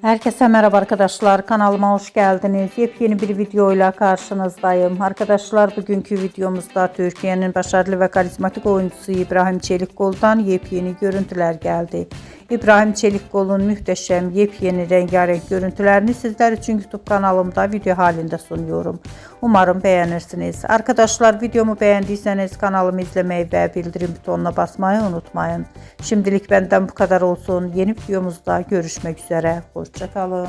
Herkese merhaba arkadaşlar, kanalıma hoş geldiniz. Yepyeni bir videoyla karşınızdayım. Arkadaşlar, bugünkü videomuzda Türkiye'nin başarılı ve karizmatik oyuncusu İbrahim Çelikkol'dan yepyeni görüntüler geldi. İbrahim Çelikkol'un muhteşem yepyeni rengarenk görüntülerini sizler için YouTube kanalımda video halinde sunuyorum. Umarım beğenirsiniz. Arkadaşlar, videomu beğendiyseniz kanalımı izlemeyi ve bildirim butonuna basmayı unutmayın. Şimdilik benden bu kadar olsun. Yeni videomuzda görüşmek üzere. Hoşça kalın.